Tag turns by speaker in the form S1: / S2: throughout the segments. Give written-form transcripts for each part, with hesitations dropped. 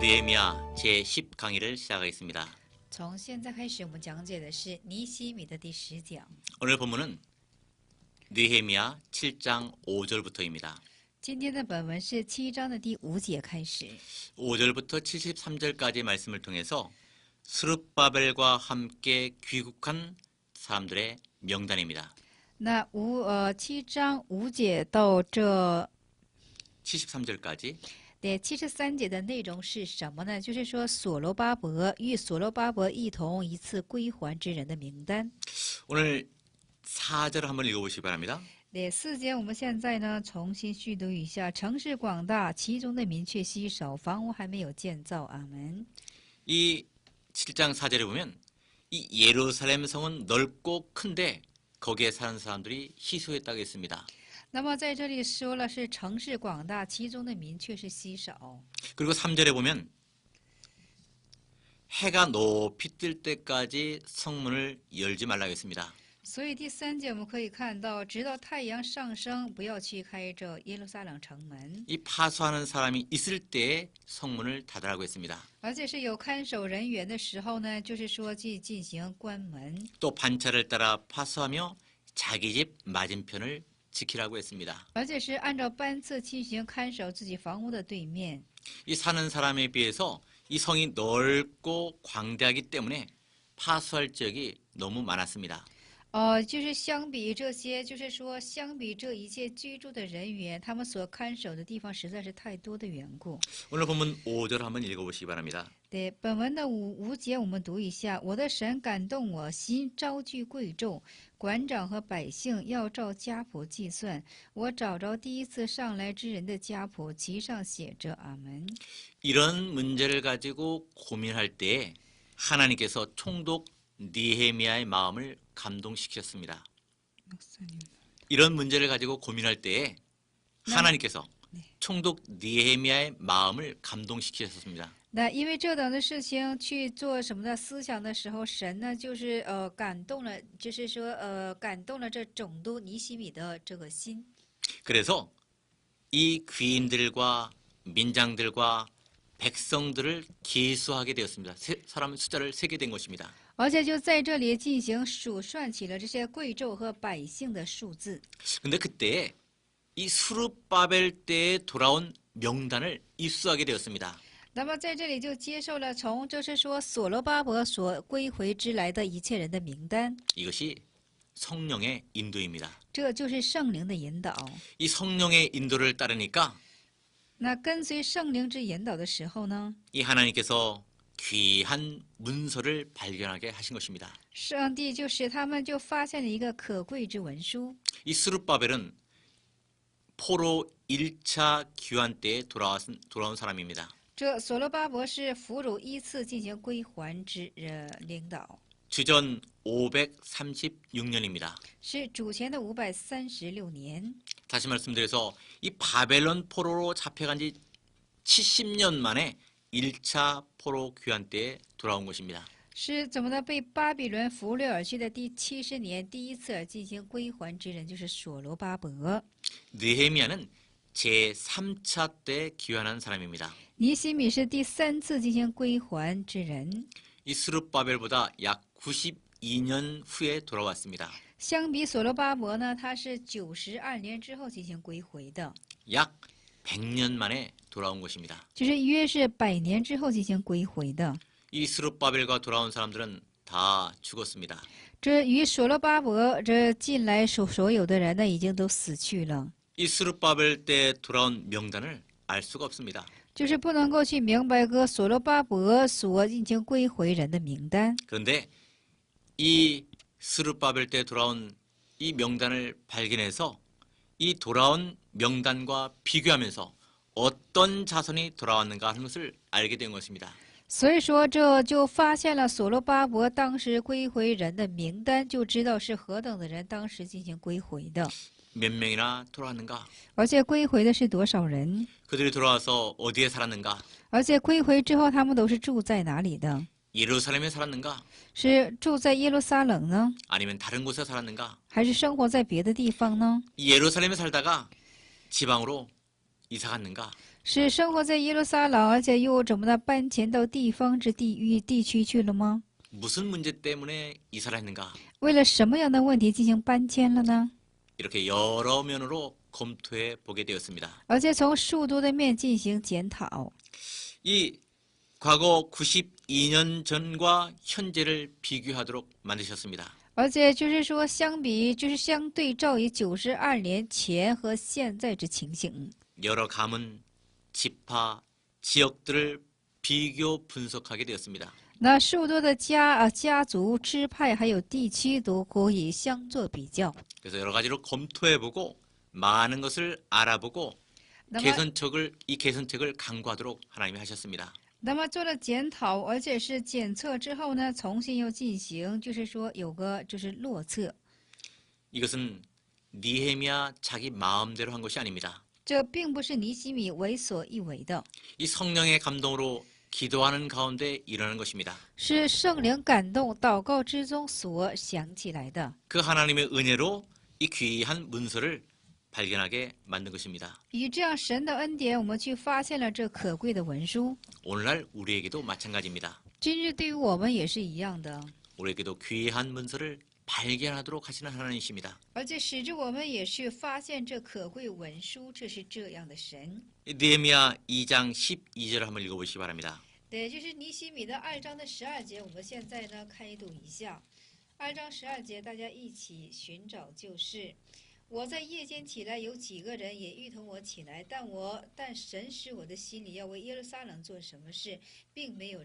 S1: 느헤미야 제10 강의를 시작하겠습니다.
S2: 从现在开始，我们讲解的是尼希米的第10讲。
S1: 오늘 본문은 느헤미야 7장 5절부터입니다.
S2: 今天的本文是7章的第5节开始，
S1: 5절부터 73절까지의 말씀을 통해서 스룹바벨과 함께 귀국한 사람들의 명단입니다.
S2: 那7章5节到这
S1: 73절까지
S2: 第73节的内容是什么呢？就是说所罗巴伯与所罗巴伯一同一次归还之人的名单。
S1: 오늘 4절을 한번 읽어보시기 바랍니다.
S2: 第4节，我们现在呢重新续读一下：城市广大，其中的民却稀少，房屋还没有建造。阿门。
S1: 이 7장 4절에 보면 이 예루살렘 성은 넓고 큰데 거기에 사는 사람들이 희소했다고 했습니다.
S2: 那么在这里说了是城市广大，其中的民却是稀少。
S1: 그리고 3절에 보면 해가 높이 뜰 때까지 성문을 열지 말라고 했습니다.
S2: 所以第3节我们可以看到，直到太阳上升，不要去开这耶路撒冷城门，
S1: 이 파수하는 사람이 있을 때에 성문을 닫으라고 했습니다.
S2: 而且是有看守人员的时候呢，就是说去进行关门，
S1: 또 반차를 따라 파수하며 자기 집 맞은편을 지키라고 했습니다.
S2: 而且是按照班次进行看守自己房屋的对面。
S1: 이 사는 사람에 비해서 이 성이 넓고 광대하기 때문에 파수할 지역이 너무 많았습니다.
S2: 就是相比这些，就是说相比这一切居住的人员，他们所看守的地方实在是太多的缘故。
S1: 오늘 본문 5절 한번 읽어보시기 바랍니다.
S2: 对，本文的5节我们读一下：我的神感动我心，招聚贵重，馆长和百姓要照家谱计算。我找着第一次上来之人的家谱，其上写着阿门。
S1: 이런 문제를 가지고 고민할 때에 하나님께서 총독 느헤미야의 마음을 감동시켰습니다. 이런 문제를 가지고 고민할 때에 하나님께서 총독 느헤미야의 마음을 감동시키셨습니다.
S2: 那因为这等的事情去做什么的思想的时候，神呢就是感动了，就是说感动了这总督尼希米的这个心。
S1: 그래서 이 귀인들과 민장들과 백성들을 계수하게 되었습니다. 사람 숫자를 세게 된 것입니다.
S2: 而且就在这里进行数算起了这些贵胄和百姓的数字。
S1: 근데 그때 이 수룹바벨 때에 돌아온 명단을 입수하게 되었습니다.
S2: 那么在这里就接受了从就是说所罗巴伯所归回之来的一切人的名单，
S1: 이것이 성령의 인도입니다.
S2: 这就是圣灵的引导。
S1: 이 성령의 인도를 따르니까
S2: 那跟随圣灵之引导的时候呢，
S1: 이 하나님께서 귀한 문서를 발견하게 하신 것입니다.
S2: 上帝就使他们就发现了一个可贵之文书。
S1: 이 스룹바벨은 포로 1차 귀환 때에 돌아온 사람입니다.
S2: 这所罗巴伯是俘虏依次进行归还之领导，
S1: 주전 536년입니다.
S2: 是主前的536年。
S1: 다시 말씀드려서 이 바벨론 포로로 잡혀간 지 70년 만에 1차 포로 귀환 때에 돌아온 것입니다.
S2: 是怎么的被巴比伦俘掠而去的第70年第一次进行归还之人，就是所罗巴伯。
S1: 느헤미야는 제3차 때 귀환한 사람입니다.
S2: 尼希米是第3次进行归还之人，
S1: 이 스룹바벨보다 약 92년 후에 돌아왔습니다.
S2: 相比所罗巴伯呢，他是92年之后进行归回的，
S1: 약 100년 만에 돌아온 것입니다.
S2: 就是约是100年之后进行归回的。
S1: 이 스룹바벨과 돌아온 사람들은 다 죽었습니다.
S2: 这与所罗巴伯这进来所有的人呢，已经都死去了，
S1: 이 스룹바벨 때 돌아온 명단을 알 수가 없습니다.
S2: 就是不能够去明白个所罗巴伯所进行归回人的名单。
S1: 그런데 이 스룹바벨 때 돌아온 이 명단을 발견해서 이 돌아온 명단과 비교하면서 어떤 자손이 돌아왔는가 하는 것을 알게 된 것입니다.
S2: 所以说，这就发现了所罗巴伯当时归回人的名单，就知道是何等的人当时进行归回的，
S1: 몇 명이나 돌아왔는가?
S2: 而且归回的是多少人，
S1: 그들이 돌아와서 어디에 살았는가?
S2: 而且归回之后他们都是住在哪里的？
S1: 예루살렘에 살았는가?
S2: 是住在耶路撒冷呢，
S1: 아니면 다른 곳에 살았는가?
S2: 还是生活在别的地方呢？
S1: 이 예루살렘에 살다가 지방으로 이사 갔는가?
S2: 是生活在耶路撒冷，而且又怎么的搬迁到地方之地域地区去了吗？
S1: 무슨 문제 때문에 이사를 했는가?
S2: 为了什么样的问题进行搬迁了呢？
S1: 이렇게 여러 면으로 검토해 보게 되었습니다.
S2: 而且从数多的面进行检讨。
S1: 이 과거 92년 전과 현재를 비교하도록 만드셨습니다.
S2: 而且就是说，相比就是相对照于92年前和现在之情形，
S1: 여러 가문, 지파, 지역들을 비교 분석하게 되었습니다.
S2: 那数多的家族、支派还有地区都可以相作比较。
S1: 그래서 여러 가지로 검토해보고 많은 것을 알아보고
S2: 那么，
S1: 이 개선책을 강구하도록 하나님이 하셨습니다.
S2: 那么做了检讨，而且是检测之后呢，重新又进行，就是说有个就是落测。
S1: 이것은 니헤미야 자기 마음대로 한 것이 아닙니다.
S2: 这并不是尼希米为所欲为的，
S1: 이 성령의 감동으로 기도하는 가운데 일어나는 것입니다.
S2: 是圣灵感动祷告之中所想起来的。
S1: 그 하나님의 은혜로 이 귀한 문서를 발견하게 만든 것입니다.
S2: 以这样神的恩典，我们去发现了这可贵的文书。
S1: 오늘날 우리에게도 마찬가지입니다.
S2: 今日对于我们也是一样的，
S1: 우리에게도 귀한 문서를 발견하도록 하시는 하나님이십니다.
S2: 而且使之我们也去发现这可贵文书，这是这样的神。
S1: 니헤미야 2장 12절을 한번 읽어보시기 바랍니다.
S2: 对，就是尼希米的2章的12节，我们现在呢开读一下。2章12节，大家一起寻找就是。我在夜间起来，有几个人也一同我起来，但神使我的心里要为耶路撒冷做什么事，并没有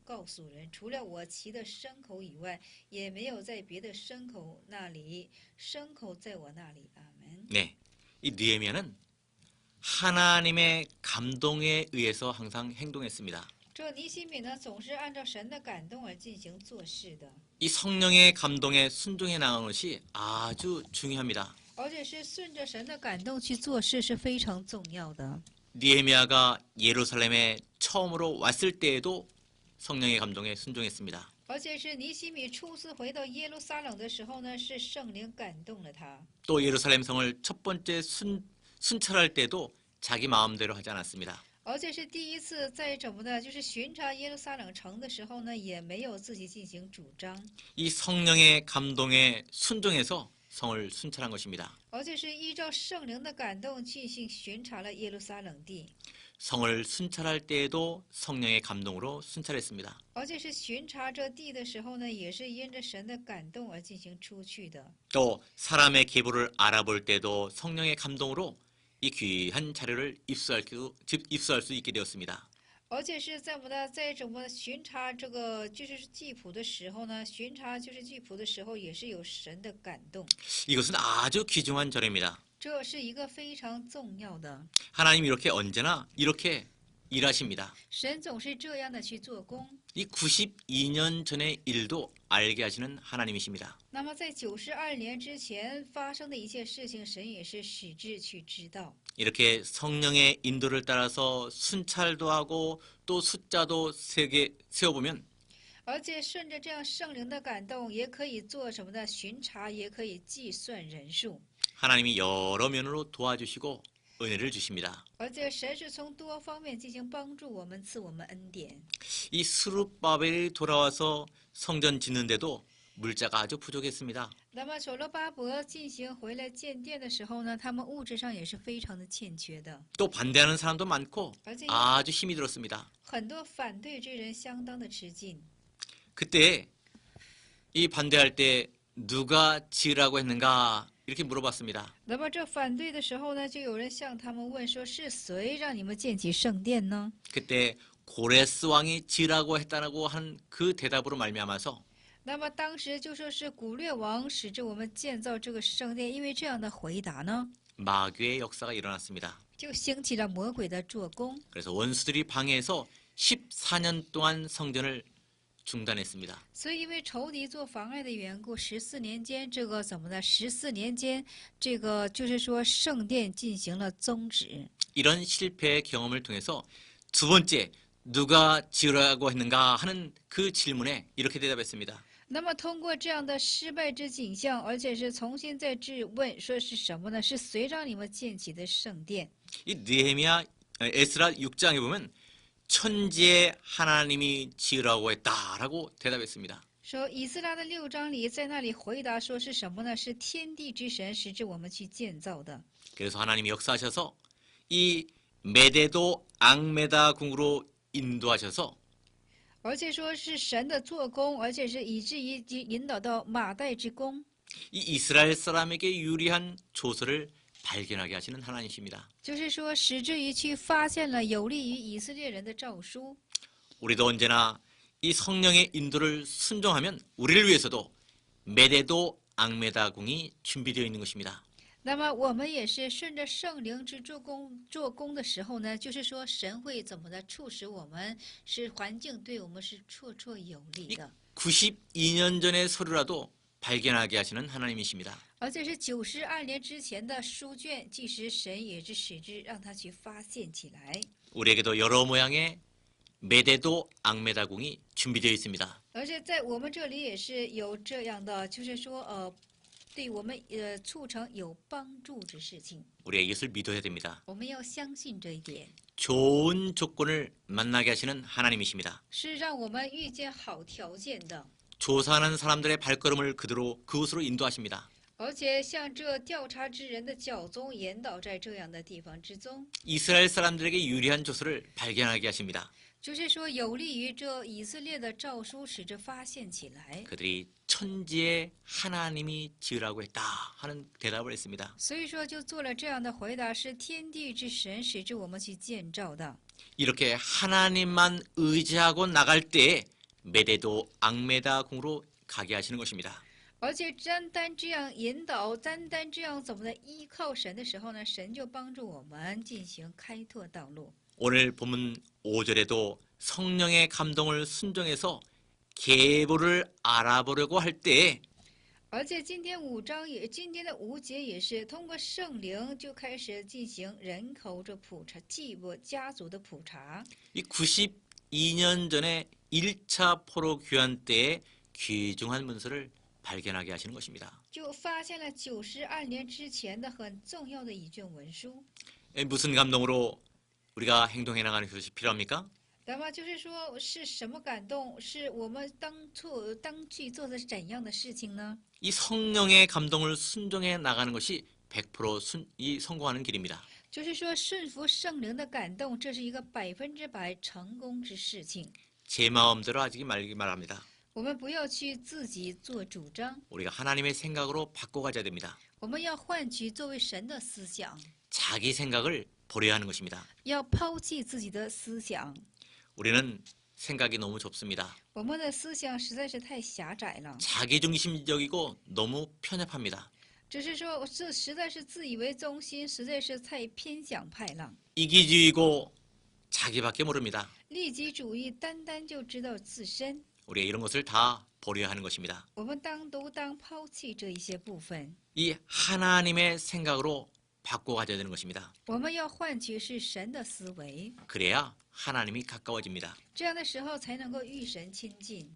S2: 告诉人，除了我骑的牲口以外，也没有在别的牲口那里，牲口在我那里。阿门。
S1: 네, 이 느헤미야는 하나님의 감동에 의해서 항상 행동했습니다.
S2: 这尼希米呢，总是按照神的感动而进行做事的，
S1: 이 성령의 감동에 순종해 나가는 것이 아주 중요합니다.
S2: 而且是顺着神的感动去做事是非常重要的。
S1: 느헤미야가 예루살렘에 처음으로 왔을 때에도 성령의 감동에 순종했습니다.
S2: 而且是尼希米初次回到耶路撒冷的时候呢，是圣灵感动了他。
S1: 또 예루살렘 성을 첫 번째 순찰할 때도 자기 마음대로 하지 않았습니다.
S2: 而且是第一次在怎么的，就是巡查耶路撒冷城的时候呢，也没有自己进行主张，
S1: 이 성령의 감동에 순종해서 성을 순찰한 것입니다.
S2: 而且是依照圣灵的感动进行巡查了耶路撒冷地，
S1: 성을 순찰할 때에도 성령의 감동으로 순찰했습니다.
S2: 而且是巡查这地的时候呢，也是因着神的感动而进行出去的。
S1: 또 사람의 계보를 알아볼 때도 성령의 감동으로 이 귀한 자료를 입수할 수 있게 되었습니다.
S2: 而且是在怎么巡查这个就是祭谱的时候呢，巡查就是祭谱的时候也是有神的感动，
S1: 이것은 아주 귀중한 절입니다.
S2: 这是一个非常重要的。
S1: 하나님이 이렇게 언제나 이렇게 일하십니다.
S2: 神总是这样的去做工。
S1: 이 92년 전의 일도 알게 하시는 하나님이십니다.
S2: 那么在92年之前发生的一切事情，神也是使之去知道。
S1: 이렇게 성령의 인도를 따라서 순찰도 하고 또 숫자도 세어보면
S2: 而且顺着这样圣灵的感动，也可以做什么呢？巡查，也可以计算人数。
S1: 하나님이 여러 면으로 도와주시고 은혜를 주십니다.
S2: 而且神是从多方面进行帮助我们，赐我们恩典。
S1: 이 스룹바벨이 돌아와서 성전 짓는데도 물자가 아주 부족했습니다.
S2: 那么所罗巴伯进行回来建殿的时候呢，他们物质上也是非常的欠缺的，
S1: 또 반대하는 사람도 많고
S2: 而且
S1: 아주 힘이 들었습니다.
S2: 很多反对之人相当的吃劲。
S1: 그때 이 반대할 때 누가 지으라고 했는가 이렇게 물어봤습니다.
S2: 那么这反对的时候呢，就有人向他们问说：“是谁让你们建起圣殿呢？”
S1: 그때 고레스 왕이 지으라고 했다고 하는 그 대답으로 말미암아서
S2: 那么当时就说是古列王使着我们建造这个圣殿，因为这样的回答呢，
S1: 마귀의 역사가 일어났습니다.
S2: 就兴起了魔鬼的做工。
S1: 그래서 원수들이 방해해서 14년 동안 성전을 중단했습니다.
S2: 所以因为仇敌做妨碍的缘故，14年间这个怎么呢？14年间这个就是说圣殿进行了终止。
S1: 이런 실패의 경험을 통해서 두 번째 누가 지으라고 했는가 하는 그 질문에 이렇게 대답했습니다.
S2: 那么通过这样的失败之景象，而且是重新再质问，说是什么呢？是谁让你们建起的圣殿？
S1: 이 느헤미야 에스라 6장에 보면 천지에 하나님이 지으라고 했다라고 대답했습니다.
S2: 说以斯拉的6章里，在那里回答说是什么呢？是天地之神使之我们去建造的。
S1: 그래서 하나님이 역사하셔서 이 메데도 앙메다 궁으로 인도하셔서
S2: 而且说是神的做工，而且是以至于引导到马代之宫，
S1: 이 이스라엘 사람에게 유리한 조서를 발견하게 하시는 하나님이십니다.
S2: 就是说使之于去发现了有利于以色列人的诏书。
S1: 우리도 언제나 이 성령의 인도를 순종하면 우리를 위해서도 메데도 앙메다 궁이 준비되어 있는 것입니다.
S2: 那么我们也是顺着圣灵之做工的时候呢，就是说神会怎么的促使我们，使环境对我们是绰绰有利的，
S1: 92년 전의 서류라도 발견하게 하시는 하나님이십니다.
S2: 而且是92年之前的书卷，即使神也是使之让他去发现起来。
S1: 우리에게도 여러 모양의 메데도 앙메다 궁이 준비되어 있습니다.
S2: 而且在我们这里也是有这样的，就是说对我们促成有帮助之事情，
S1: 우리가 이것을 믿어야 됩니다.
S2: 我们要相信这一点，
S1: 좋은 조건을 만나게 하시는 하나님이십니다.
S2: 是让我们遇见好条件的。
S1: 조사하는 사람들의 발걸음을 그곳으로 인도하십니다.
S2: 而且像这调查之人的脚踪引导在这样的地方之中，
S1: 이스라엘 사람들에게 유리한 조서를 발견하게 하십니다.
S2: 就是说有利于这以色列的诏书，使之发现起来。
S1: 그들이 천지에 하나님이 지으라고 했다 하는 대답을 했습니다.
S2: 所以说就做了这样的回答，是天地之神使之我们去建造的。
S1: 이렇게 하나님만 의지하고 나갈 때에 메데도 앙메다 궁으로 가게 하시는 것입니다.
S2: 而且单单这样引导，单单这样怎么的依靠神的时候呢，神就帮助我们进行开拓道路。
S1: 오늘 본문 5절에도 성령의 감동을 순종해서 계보를 알아보려고 할 때에
S2: 而且今天今天的5节也是通过圣灵就开始进行人口这普查、继母家族的普查。
S1: 이 92년 전에 1차 포로 귀환 때의 귀중한 문서를 발견하게 하시는 것입니다.
S2: 就发现了92年之前的很重要的一卷文书。
S1: 무슨 감동으로 우리가 행동해 나가는 것이 필요합니까?
S2: 那么就是说是什么感动？是我们当去做的怎样的事情呢？
S1: 이 성령의 감동을 순종해 나가는 것이 100% 성공하는 길입니다.
S2: 就是说顺服圣灵的感动，这是一个100%成功之事情。
S1: 제 마음대로 하지 말기 바랍니다.
S2: 我们不要去自己做主张，
S1: 우리가 하나님의 생각으로 바꿔가야 됩니다.
S2: 我们要换取作为神的思想，
S1: 자기 생각을 버려야 하는 것입니다.
S2: 要抛弃自己的思想。
S1: 우리는 생각이 너무 좁습니다.
S2: 我们的思想实在是太狭窄了，
S1: 자기중심적이고 너무 편협합니다.
S2: 只是说这实在是自以为中心，实在是太偏向派了。
S1: 이기주의고 자기밖에 모릅니다.
S2: 利己主义单单就知道自身，
S1: 우리가 이런 것을 다 버려야 하는 것입니다.
S2: 我们都当抛弃这一些部分，
S1: 이 하나님의 생각으로 바꿔가야 되는 것입니다.
S2: 我们要换取是神的思维，
S1: 그래야 하나님이 가까워집니다.
S2: 这样的时候才能够与神亲近。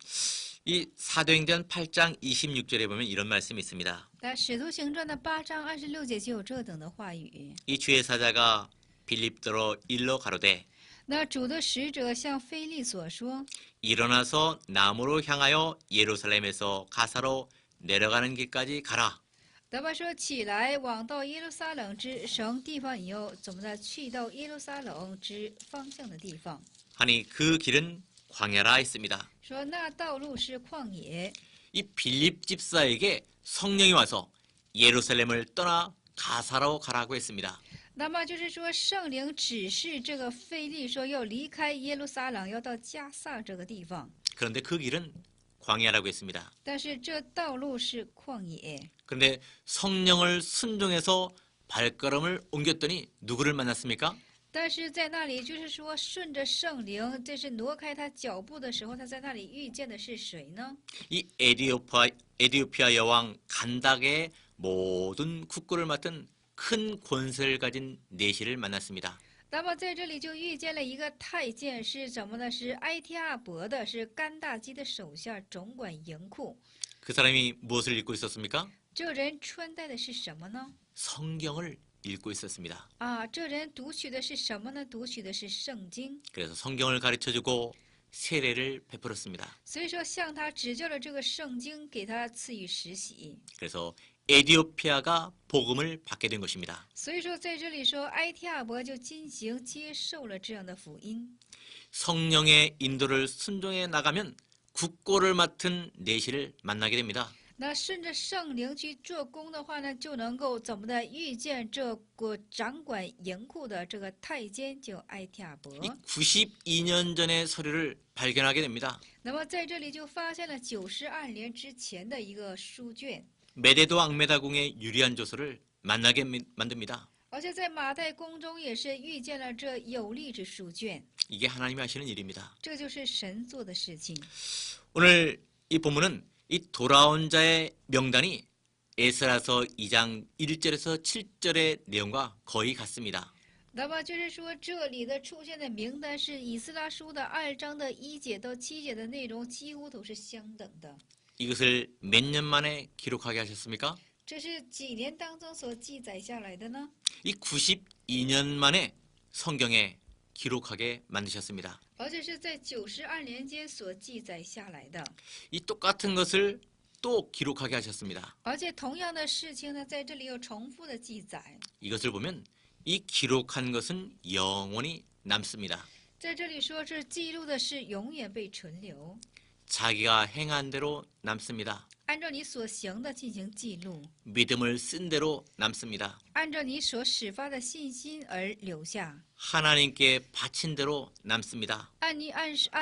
S1: 이 사도행전 8장 26절에 보면 이런 말씀이 있습니다.
S2: 在《使徒行传》的8章26节就有这等的话语。
S1: 이 주의 사자가 빌립더로 일러 가로되
S2: 那主的使者向腓利所说：
S1: 일어나서 남으로 향하여 예루살렘에서 가사로 내려가는 길까지 가라.
S2: 德巴说起来，往到耶路撒冷之省地方以后，怎么的去到耶路撒冷之方向的地方？
S1: 하니 그 길은 광야라 했습니다.
S2: 说那道路是旷野。
S1: 이 빌립 집사에게 성령이 와서 예루살렘을 떠나 가사로 가라고 했습니다.
S2: 那么就是说，圣灵指示这个腓利说要离开耶路撒冷，要到加萨这个地方。
S1: 그런데 그 길은 광야라고 했습니다.
S2: 但是这道路是旷野。
S1: 그런데 성령을 순종해서 발걸음을 옮겼더니 누구를 만났습니까?
S2: 但是在那里，就是说顺着圣灵，这是挪开他脚步的时候，他在那里遇见的是谁呢？
S1: 이 에디오피아 여왕 간닥의 모든 국고를 맡은 큰 권세를 가진 내시를 만났습니다.
S2: 那么在这里就遇见了一个太监，是怎么呢？是埃提阿伯的，是甘大基的手下，总管营库。
S1: 그 사람이 무엇을 읽고 있었습니까?
S2: 这人穿戴的是什么呢？
S1: 성경을 읽고 있었습니다.
S2: 啊，这人读取的是什么呢？读取的是圣经，
S1: 그래서 성경을 가르쳐주고 세례를 베풀었습니다.
S2: 所以说向他指教了这个圣经，给他赐予实洗。
S1: 그래서 에디오피아가 복음을 받게 된 것입니다.
S2: 所以说在这里说，埃提亚伯就进行接受了这样的福音。
S1: 성령의 인도를 순종해 나가면 국고를 맡은 내시를 만나게 됩니다.
S2: 那顺着圣灵去做工的话呢，就能够怎么的遇见这个掌管银库的这个太监，就埃提亚伯。
S1: 이 92년 전의 서류를 발견하게 됩니다.
S2: 那么在这里就发现了92年之前的一个书卷，
S1: 메데도 악메다궁의 유리한 조서를 만나게 만듭니다.
S2: 而且在马太宫中也是遇见了这有力之书卷，
S1: 이게 하나님이 하시는 일입니다.
S2: 这就是神做的事情。
S1: 오늘 이 본문은 이 돌아온 자의 명단이 에스라서 2장 1절에서 7절의 내용과 거의 같습니다.
S2: 那么就是说，这里的出现的名单是以斯拉书的2章的1节到7节的内容几乎都是相等的。
S1: 이것을 몇 년 만에 기록하게 하셨습니까?
S2: 这是几年当中所记载下来的呢？
S1: 이 92년 만에 성경에 기록하게 만드셨습니다.
S2: 而且是在92年间所记载下来的。
S1: 이 똑같은 것을 또 기록하게 하셨습니다.
S2: 而且同样的事情呢，在这里有重复的记载。
S1: 이것을 보면 이 기록한 것은 영원히 남습니다.
S2: 在这里说，这记录的是永远被存留，
S1: 자기가 행한 대로 남습니다.
S2: 按照你所行的进行记录，
S1: 믿음을 쓴 대로 남습니다.
S2: 按照你所始发的信心而留下，
S1: 하나님께 바친 대로 남습니다.
S2: 按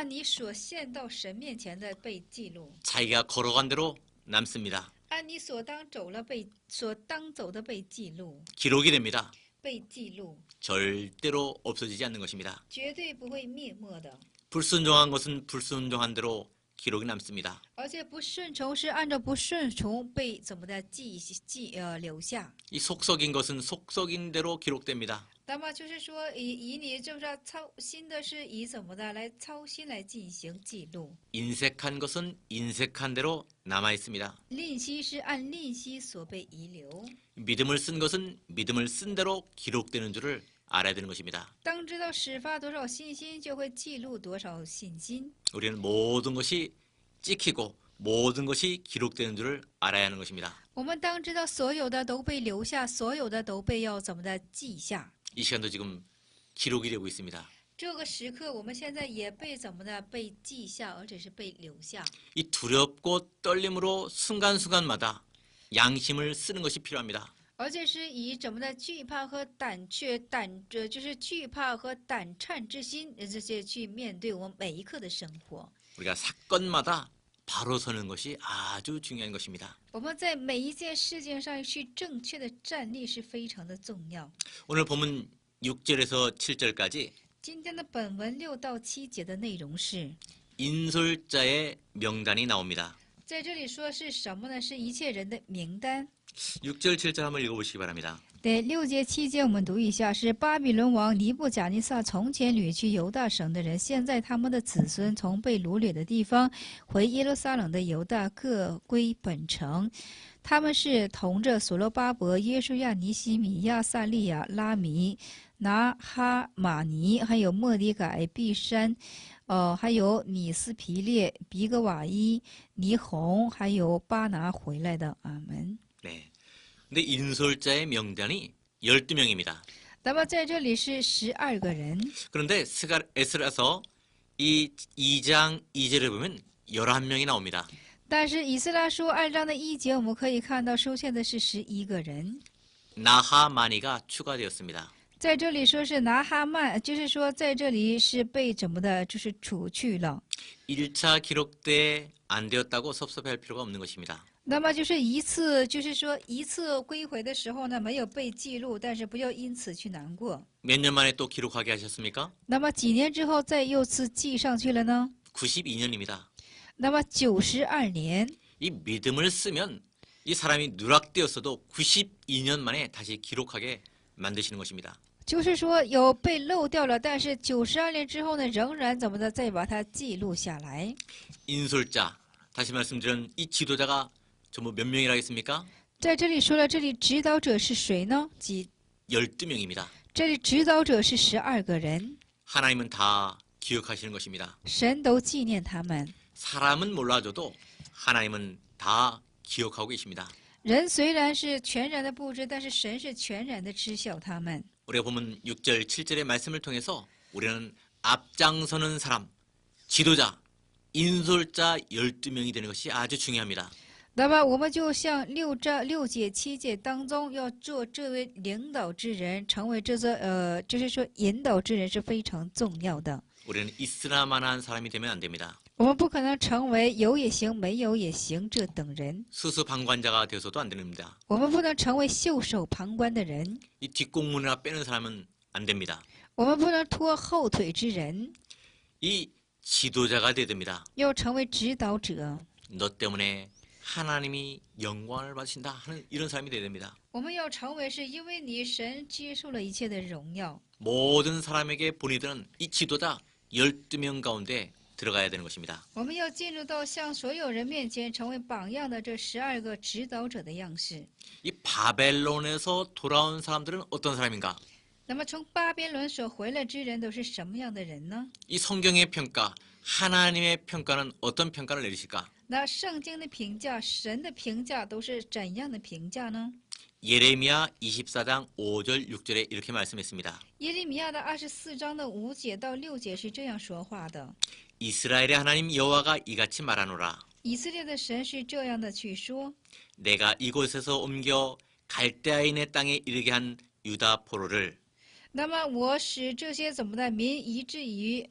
S2: 你所献到神面前的被记录，
S1: 자기가 걸어간 대로 남습니다.
S2: 按你所当走的被记录，
S1: 기록이 됩니다.
S2: 被记录
S1: 절대로 없어지지 않는 것입니다.
S2: 绝对不会灭没的。
S1: 불순종한 것은 불순종한 대로 기록이 남습니다.
S2: 而且不顺从是按照不顺从被怎么的留下。
S1: 이 속썩인 것은 속썩인 대로 기록됩니다.
S2: 那么就是说，以你就是操心的是以怎么的来操心来进行记录。
S1: 인색한 것은 인색한 대로 남아 있습니다.
S2: 吝惜是按吝惜所被遗留。
S1: 믿음을 쓴 것은 믿음을 쓴 대로 기록되는 줄을 알아야 되는 것입니다.
S2: 当知道始发多少信心，就会记录多少信心。
S1: 우리는 모든 것이 찍히고 모든 것이 기록되는 줄을 알아야 하는 것입니다.
S2: 我们当知道所有的都被留下，所有的都被要怎么的记下。
S1: 이 시간도 지금 기록이 되고 있습니다.
S2: 这个时刻，我们现在也被怎么的被记下，而且是被留下。
S1: 이 두렵고 떨림으로 순간순간마다 양심을 쓰는 것이 필요합니다.
S2: 而且是以怎么的惧怕和就是惧怕和胆颤之心，这些去面对我们每一刻的生活。
S1: 우리가 사건마다 바로 서는 것이 아주 중요한 것입니다.
S2: 我们在每一件事情上去正确的站立是非常的重要。
S1: 오늘 본문 6절에서 7절까지
S2: 今天的本文6到7节的内容是，
S1: 인솔자의 명단이 나옵니다.
S2: 在这里说是什么呢？是一切人的名单。
S1: 6절 7절 한번 읽어보시기 바랍니다.
S2: 对，6节7节我们读一下，是巴比伦王尼布甲尼撒从前掠去犹大省的人，现在他们的子孙从被掳掠的地方回耶路撒冷的犹大各归本城。他们是同着所罗巴伯、耶稣亚、尼西米、亚撒利亚、拉米、拿哈马尼，还有莫迪改、毕山，还有尼斯皮列、比格瓦伊、尼红，还有巴拿回来的。阿门。
S1: 네. 근데 인솔자의 명단이 12명입니다.
S2: 那么在这里是12个人，
S1: 그런데 에스라서 이 2장 2절에 보면 11명이 나옵니다.
S2: 但是以斯拉书2章的1节，我们可以看到出现的是11个人。
S1: 나하마니가 추가되었습니다.
S2: 在这里说是拿哈曼，就是说在这里是被怎么的，就是除去了。
S1: 1차 기록 때 안 되었다고 섭섭해할 필요가 없는 것입니다.
S2: 那么就是就是说一次归回的时候呢，没有被记录，但是不要因此去难过。
S1: 몇 년 만에 또 기록하게 하셨습니까?
S2: 那么几年之后再又次记上去了呢？
S1: 92년입니다.
S2: 那么92年，
S1: 이 믿음을 쓰면 이 사람이 누락되었어도 92년 만에 다시 기록하게 만드시는 것입니다.
S2: 就是说有被漏掉了，但是92年之后呢，仍然怎么的再把它记录下来。
S1: 인솔자, 다시 말씀드린 이 지도자가 전부 몇 명이라 했습니까?
S2: 在这里说了，这里指导者是谁呢？
S1: 12명입니다.
S2: 这里指导者是12个人，
S1: 하나님은 다 기억하시는 것입니다.
S2: 神都纪念他们。
S1: 사람은 몰라줘도 하나님은 다 기억하고 계십니다.
S2: 人虽然是全然的不知，但是神是全然的知晓他们。
S1: 우리가 보면 6절, 7절의 말씀을 통해서 우리는 앞장서는 사람, 지도자, 인솔자 12명이 되는 것이 아주 중요합니다.
S2: 那么我们就像六节七节当中要做这位领导之人，成为就是说引导之人是非常重要的。
S1: 우리는 있으나마나한 사람이 되면 안 됩니다.
S2: 我们不可能成为有也行，没有也行这等人。
S1: 수수방관자가 되어서도 안 됩니다.
S2: 我们不能成为袖手旁观的人，
S1: 이 뒷공문이나 빼는 사람은 안 됩니다.
S2: 我们不能拖后腿之人，
S1: 이 지도자가 되어야 됩니다.
S2: 要成为指导者。
S1: 너 때문에 하나님이 영광을 받으신다 하는 이런 사람이 되어야 됩니다.
S2: 我们要成为是因为你神接受了一切的荣耀。
S1: 모든 사람에게 본이 되는 이 지도자 12명 가운데 들어가야 되는 것입니다.
S2: 我们要进入到向所有人面前成为榜样的这12个指导者的样式。
S1: 이 바벨론에서 돌아온 사람들은 어떤 사람인가?
S2: 那么从巴比伦所回来之人都是什么样的人呢？
S1: 이 성경의 평가, 하나님의 평가는 어떤 평가를 내리실까?
S2: 那圣经的评价，神的评价都是怎样的评价呢？
S1: 예레미야 24장 5절 6절에 이렇게 말씀했습니다.
S2: 耶利米亚的24章的5节到6节是这样说话的：
S1: 이스라엘의 하나님 여호와가 이같이 말하노라.
S2: 以色列的神是这样的去说，
S1: 내가 이곳에서 옮겨 갈대아인의 땅에 이르게 한 유다 포로를
S2: 那么我使这些怎么的民以至于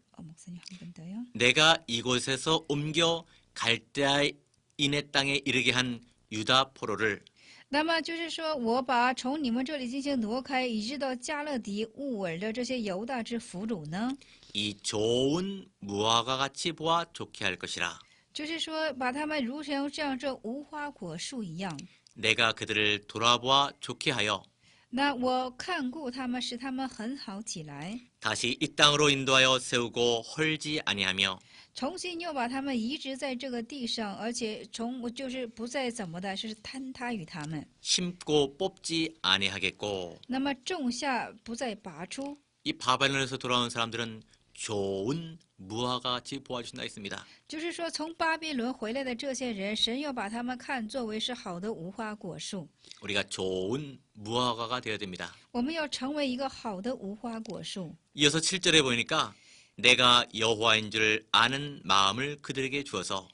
S1: 내가 이곳에서 옮겨 갈대아인의 땅에 이르게 한 유다 포로를
S2: 那么就是说我把从你们这里进行挪开，以致到加勒底、乌尔的这些犹大之俘虏呢？
S1: 이 좋은 무화과 같이 보아 좋게 할 것이라.
S2: 就是说把他们如同像这无花果树一样。
S1: 내가 그들을 돌아보아 좋게 하여
S2: 那我看顾他们，使他们很好起来，
S1: 다시 이 땅으로 인도하여 세우고 헐지 아니하며
S2: 重新又把他们移植在这个地上，而且就是不再怎么的，是坍塌于他们。
S1: 심고 뽑지 아니하겠고.
S2: 那么种下不再拔出。
S1: 이 바벨론에서 돌아온 사람들은 좋은 무화과 같이 보아주신다 했습니다.
S2: 就是说，从巴比伦回来的这些人，神要把他们看作为是好的无花果树。
S1: 우리가 좋은 무화과가 되어야 됩니다.
S2: 我们要成为一个好的无花果树。
S1: 이어서 7절에 보니까 내가 여호와인 줄 아는 마음을 그들에게 주어서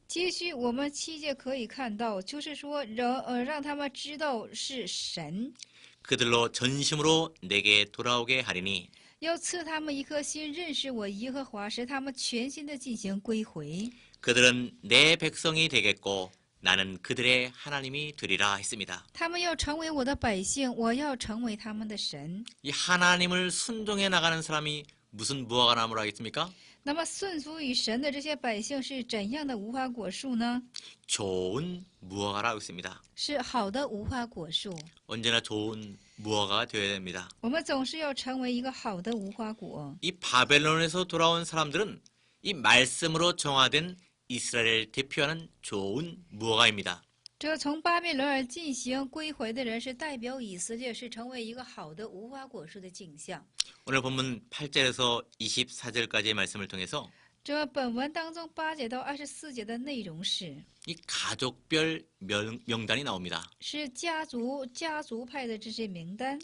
S2: 接续我们7节可以看到，就是说让他们知道是神，
S1: 그들로 전심으로 내게 돌아오게 하리니
S2: 要赐他们一颗心认识我耶和华，使他们全心的进行归回。
S1: 그들은 내 백성이 되겠고 나는 그들의 하나님이 되리라 했습니다.
S2: 他们要成为我的百姓，我要成为他们的神。
S1: 이 하나님을 순종해 나가는 사람이 무슨 무화과 나무라 하겠습니까?
S2: 那么顺服于神的这些百姓是怎样的无花果树呢？
S1: 좋은 무화과라고 했습니다.
S2: 是好的无花果树。
S1: 언제나 좋은 무화과가 되어야 됩니다.
S2: 我们总是要成为一个好的无花果。
S1: 이 바벨론에서 돌아온 사람들은 이 말씀으로 정화된 이스라엘을 대표하는 좋은 무화과입니다.
S2: 这从巴比伦而进行归回的人，是代表以色列，是成为一个好的无花果树的景象。
S1: 오늘 본문 8절에서 24절까지의 말씀을 통해서
S2: 这本文当中8节到24节的内容是
S1: 이 가족별 명단이 나옵니다.
S2: 是家族派的这些名单，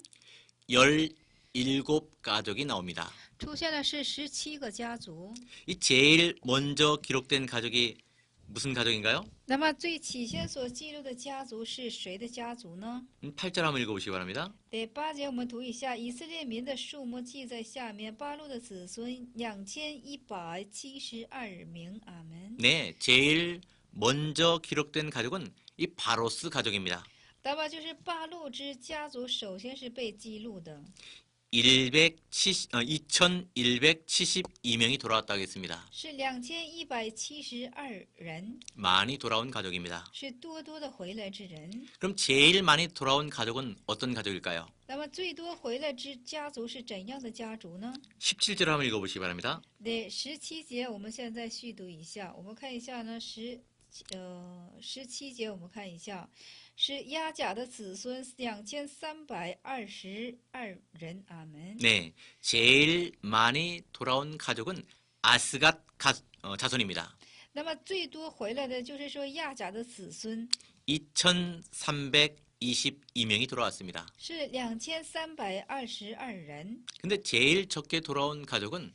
S1: 17가족이 나옵니다.
S2: 出现的是17个家族。
S1: 이 제일 먼저 기록된 가족이 무슨 가족인가요?
S2: 那么最起先所记录的家族是谁的家族呢？
S1: 8절 한번 읽어보시기 바랍니다.
S2: 第8节我们读一下，以色列民的数目记在下面，巴路的子孙2172名。阿门。
S1: 네, 제일 먼저 기록된 가족은 이 바로스 가족입니다.
S2: 那么就是巴路之家族首先是被记录的，
S1: 2172명이 돌아왔다고 했습니다.
S2: 是2172人，
S1: 많이 돌아온 가족입니다.
S2: 是多多的回来之人。
S1: 그럼 제일 많이 돌아온 가족은 어떤 가족일까요?
S2: 那么最多回来之家族是怎样的家族呢？
S1: 17절 한번 읽어보시기 바랍니다.
S2: 第17节我们现在续读一下，我们看一下呢， 17节我们看一下，是亚甲的子孙2322人。阿门。
S1: 네, 제일 많이 돌아온 가족은 아스갓 자손입니다.
S2: 那么最多回来的就是说亚甲的子孙
S1: 2,322명이 돌아왔습니다.
S2: 是2322人。
S1: 근데 제일 적게 돌아온 가족은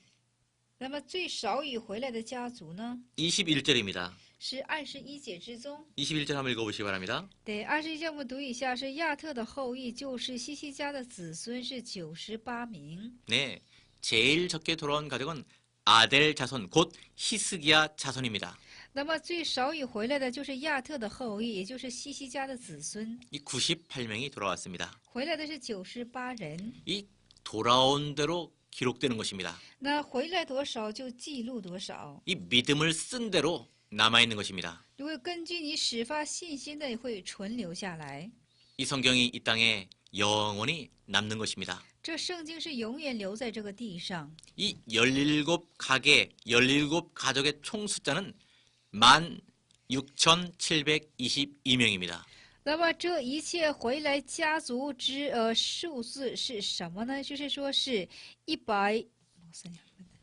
S2: 那么最少已回来的家族呢，
S1: 21절입니다.
S2: 是21节之中。
S1: 21절 한번 읽어보시기 바랍니다.
S2: 对，21节我们读一下，是亚特的后裔，就是西西家的子孙是98名。
S1: 네, 제일 적게 돌아온 가족은 아델 자손, 곧 히스기야 자손입니다.
S2: 那么最少已回来的就是亚特的后裔，也就是西西家的子孙，
S1: 이 98명이 돌아왔습니다.
S2: 回来的是98人。
S1: 이 돌아온 대로 기록되는 것입니다.
S2: 那回来多少就记录多少，
S1: 이 믿음을 쓴 대로 남아있는 것입니다.
S2: 如果根据你始发信心的会存留下来。
S1: 이 성경이 이 땅에 영원히 남는 것입니다.
S2: 这圣经是永远留在这个地上。
S1: 이 17가게, 17가족의 총 숫자는 16,722명입니다.
S2: 那么这一切回来家族之数字是什么呢？就是说是100，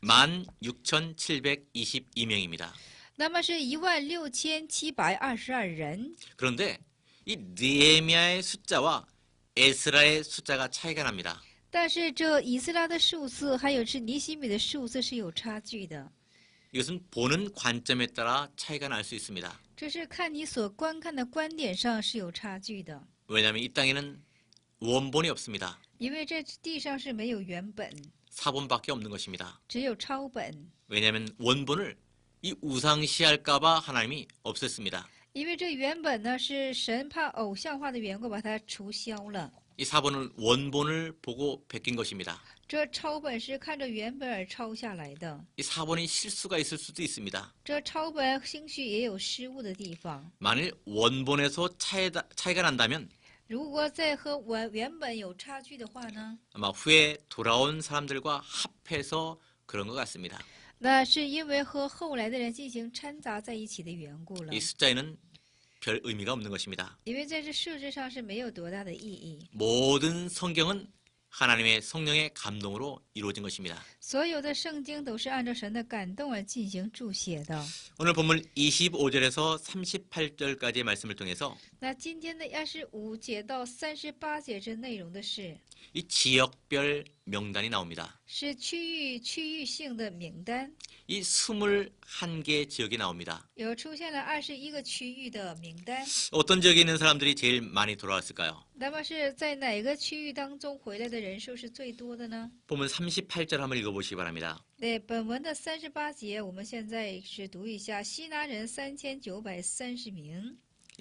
S1: 16,722명입니다.
S2: 那么是16722人。
S1: 그런데 이 느헤미야의 숫자와 에스라의 숫자가 차이가 납니다.
S2: 但是这以斯拉的数字还有是尼希米的数字是有差距的，
S1: 이것은 보는 관점에 따라 차이가 날 수 있습니다.
S2: 这是看你所观看的观点上是有差距的。
S1: 왜냐하면 이 땅에는 원본이 없습니다.
S2: 因为这地上是没有原本，
S1: 사본밖에 없는 것입니다.
S2: 只有抄本。
S1: 왜냐하면 원본을 이 우상시할까봐 하나님이 없앴습니다.
S2: 因为这原本呢是神怕偶像化的缘故把它除销了。
S1: 이 사본은 원본을 보고 베낀 것입니다.
S2: 这抄本是看着原本而抄下来的，
S1: 이 사본이 실수가 있을 수도 있습니다.
S2: 这抄本兴许也有失误的地方。
S1: 만일 원본에서 차이가 난다면
S2: 如果在和原本有差距的话呢，
S1: 아마 후에 돌아온 사람들과 합해서 그런 것 같습니다.
S2: 那是因为和后来的人进行掺杂在一起的缘故了。
S1: 이 숫자에는 별 의미가 없는 것입니다.
S2: 因为在这数字上是没有多大的意义。
S1: 모든 성경은 하나님의 성령의 감동으로 이루어진 것입니다.
S2: 所有的圣经都是按照神的感动而进行注写的。
S1: 오늘 본문 25절에서 38절까지의 말씀을 통해서
S2: 那今天的25节到38节这内容的是，
S1: 이 지역별 명단이 나옵니다.
S2: 是区域性的名单，
S1: 이 21개 지역이 나옵니다.
S2: 有出现了21个区域的名单。
S1: 어떤 지역에 있는 사람들이 제일 많이 돌아왔을까요?
S2: 那么是在哪个区域当中回来的人数是最多的呢？
S1: 본문 38절 한번 읽어보시기 바랍니다.
S2: 对，本文的38节，我们现在是读一下：西拿人3930名。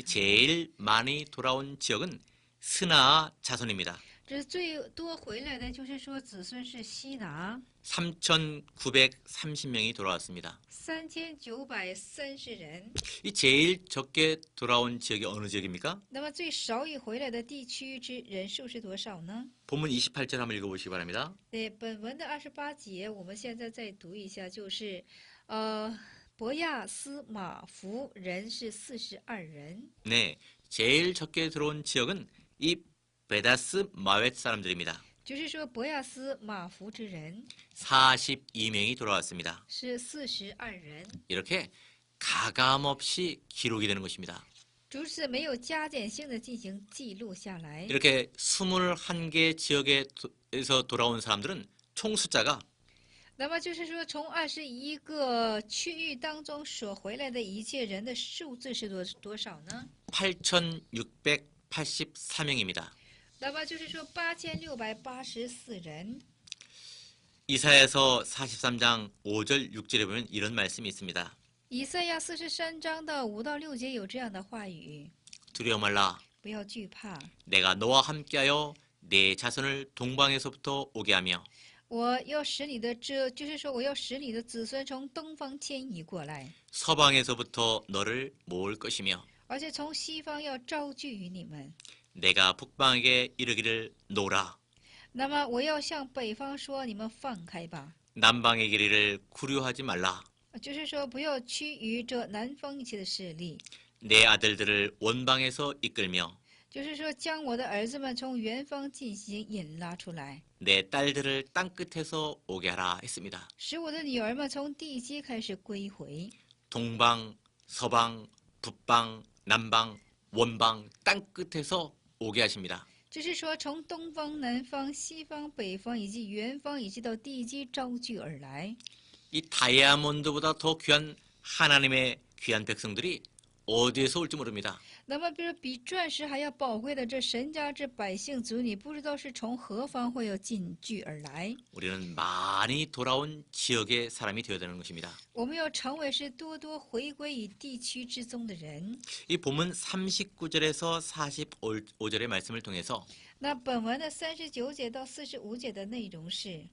S1: 제일 많이 돌아온 지역은 스나아 자손입니다.
S2: 这最多回来的就是说子孙是西拿，
S1: 3,930명이 돌아왔습니다.
S2: 3930人。
S1: 이 제일 적게 돌아온 지역이 어느 지역입니까?
S2: 那么最少已回来的地区之人数是多少呢？
S1: 본문 28절 한번 읽어보시기 바랍니다.
S2: 对，本文的28节，我们现在再读一下，就是伯亚斯马弗人是42人。
S1: 네, 제일 적게 들어온 지역은 이 베다스 마웻 사람들입니다.
S2: 就是说伯亚斯马弗之人
S1: 42명이 돌아왔습니다.
S2: 是42人，
S1: 이렇게 가감없이 기록이 되는 것입니다.
S2: 如此没有加减性的进行记录下来。
S1: 이렇게 21개 지역에서 돌아온 사람들은 총 숫자가
S2: 那么就是说，从21个区域当中所回来的一切人的数字是多少呢？
S1: 8,684명입니다.
S2: 那么就是说8684人。
S1: 이사야서 43장 5절 6절에 보면 이런 말씀이 있습니다.
S2: 以赛亚43章的5到6节有这样的话语：
S1: 두려워 말라.
S2: 不要惧怕，
S1: 내가 너와 함께하여 내 자손을 동방에서부터 오게 하며
S2: 我要使你的就是说我要使你的子孙从东方迁移过来，
S1: 서방에서부터 너를 모을 것이며
S2: 而且从西方要招聚于你们。
S1: 내가 북방에게 이르기를 노라.
S2: 那么我要向北方说：你们放开吧。
S1: 남방의 길이를 구류하지 말라.
S2: 就是说不要趋于这南方一切的势力，
S1: 내 아들들을 원방에서 이끌며
S2: 就是说将我的儿子们从远方进行引拉出来，
S1: 내 딸들을 땅끝에서 오게 하라 했습니다.
S2: 使我的女儿们从地基开始归回。
S1: 동방, 서방, 북방, 남방, 원방 땅끝에서 오게 하십니다.
S2: 就是说从东方、南方、西方、北方以及远方以及到地基招聚而来。
S1: 이 다이아몬드보다 더 귀한 하나님의 귀한 백성들이 어디에서 올지 모릅니다.
S2: 那么，比钻石还要宝贵的这神家之百姓族，你不知道是从何方会有进聚而来。
S1: 우리는 많이 돌아온 지역의 사람이 되어야 되는 것입니다.
S2: 我们要成为是多多回归于地区之中的人。
S1: 이 본문 39절에서 45절의 말씀을 통해서
S2: 那本文的39节到45节的内容是，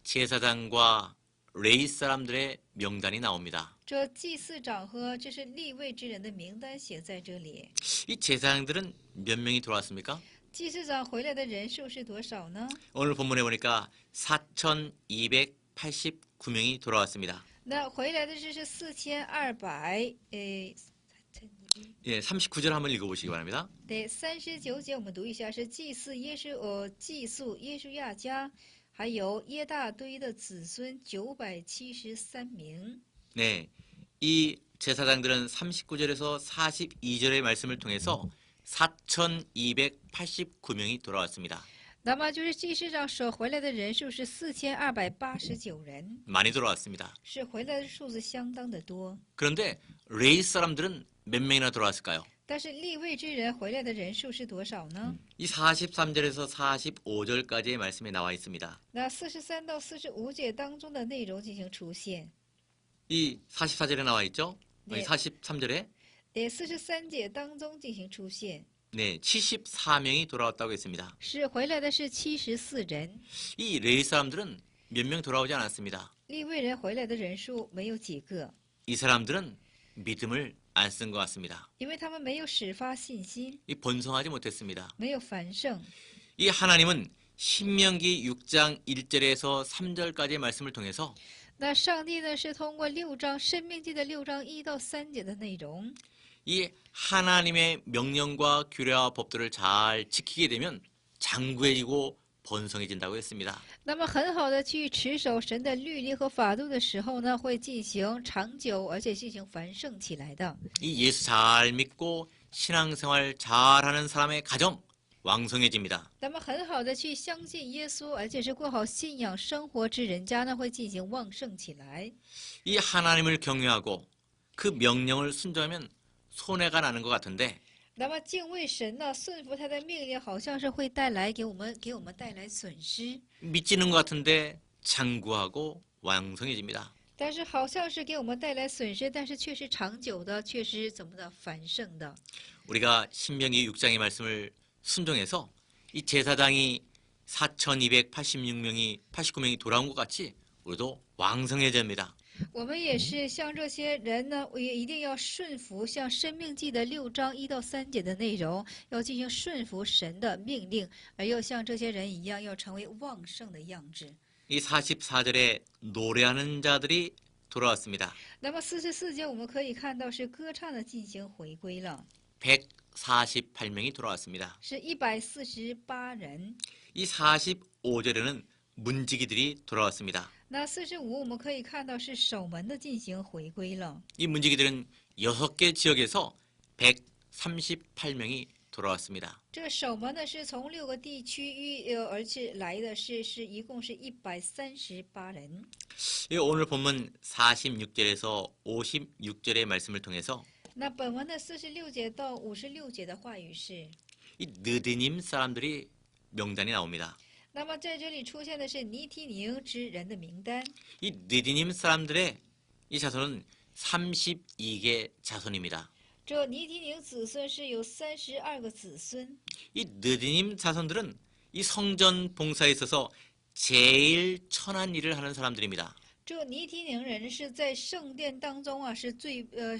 S1: 제사장과 레위 사람들의 명단이 나옵니다.
S2: 这祭司长和这是立位之人的名单写在这里。
S1: 이 제사장들은 몇 명이 돌아왔습니까?
S2: 祭司长回来的人数是多少呢？
S1: 오늘 본문에 보니까 4,289명이 돌아왔습니다.
S2: 那回来的是4200，
S1: 예, 39절 한번 읽어보시기 바랍니다.
S2: 对，39节我们读一下，是祭祀耶稣亚家，还有耶大堆的子孙973名。
S1: 네, 이 제사장들은 39절에서 42절의 말씀을 통해서 4,289명이 돌아왔습니다.
S2: 那么就是祭司长所回来的人数是4289人，
S1: 많이 돌아왔습니다.
S2: 是回来的数字相当的多。
S1: 그런데 레위 사람들은 몇 명이나 돌아왔을까요?
S2: 但是立位之人回来的人数是多少呢？
S1: 이 43절에서 45절까지의 말씀에 나와 있습니다.
S2: 那43到45节当中的内容进行出现。
S1: 이 44절에 나와 있죠?
S2: 네.
S1: 43절에
S2: 43节当中进行出现，
S1: 네, 74명이 돌아왔다고 했습니다.
S2: 是回来的是74人，
S1: 이 레위 사람들은 몇 명 돌아오지 않았습니다.
S2: 立位人回来的人数没有几个，
S1: 이 사람들은 믿음을 안 쓴 것 같습니다.
S2: 因为他们没有始发信心，
S1: 이 번성하지 못했습니다.
S2: 没有繁盛。
S1: 이 하나님은 신명기 6장 1절에서 3절까지의 말씀을 통해서
S2: 那上帝呢是通过6章《生命记》的6章1到3节的内容，
S1: 이 하나님의 명령과 규례와 법들을 잘 지키게 되면 장구해지고 번성해진다고 했습니다.
S2: 那么很好的去持守神的律例和法度的时候呢，会进行长久而且进行繁盛起来的。
S1: 이 예수 잘 믿고 신앙생활 잘하는 사람의 가정 왕성해집니다.
S2: 那么很好的去相信耶稣，而且是过好信仰生活之人家呢，会进行旺盛起来。
S1: 이 하나님을 경외하고 그 명령을 순종하면 손해가 나는 것 같은데
S2: 那么敬畏神呢，顺服他的命令，好像是会带来给我们带来损失，
S1: 믿지는 것 같은데 장구하고 왕성해집니다.
S2: 但是好像是给我们带来损失，但是却是长久的，却是怎么的繁盛的。
S1: 우리가 신명기 6장의 말씀을 순종해서 이 제사장이 4,289명이 돌아온 것 같이 우리도 왕성해져야 합니다.
S2: 我们也是像这些人呢，也一定要顺服像《生命记》的6章1到3节的内容，要进行顺服神的命令，而又像这些人一样，要成为旺盛的样式。
S1: 이 44절에 노래하는 자들이 돌아왔습니다.
S2: 那么44节我们可以看到是歌唱的进行回归了，
S1: 148명이 돌아왔습니다.
S2: 是148人。
S1: 이 45절에는 문지기들이 돌아왔습니다.
S2: 那45我们可以看到是守门的进行回归了。
S1: 이 문지기들은 6개 지역에서 138명이 돌아왔습니다.
S2: 这守门的是从6个地区而且来的是一共是138人。
S1: 이 오늘 본문 46절에서 56절의 말씀을 통해서
S2: 那本文的46节到56节的话语是，
S1: 이 느디님 사람들이 명단이 나옵니다.
S2: 那么在这里出现的是尼提宁之人的名单。
S1: 이 느디님 사람들의 이 자손은 32개 자손입니다.
S2: 这尼提宁子孙是有32个子孙。
S1: 이 느디님 자손들은 이 성전 봉사에 있어서 제일 천한 일을 하는 사람들입니다.
S2: 这尼提宁人是在圣殿当中啊，是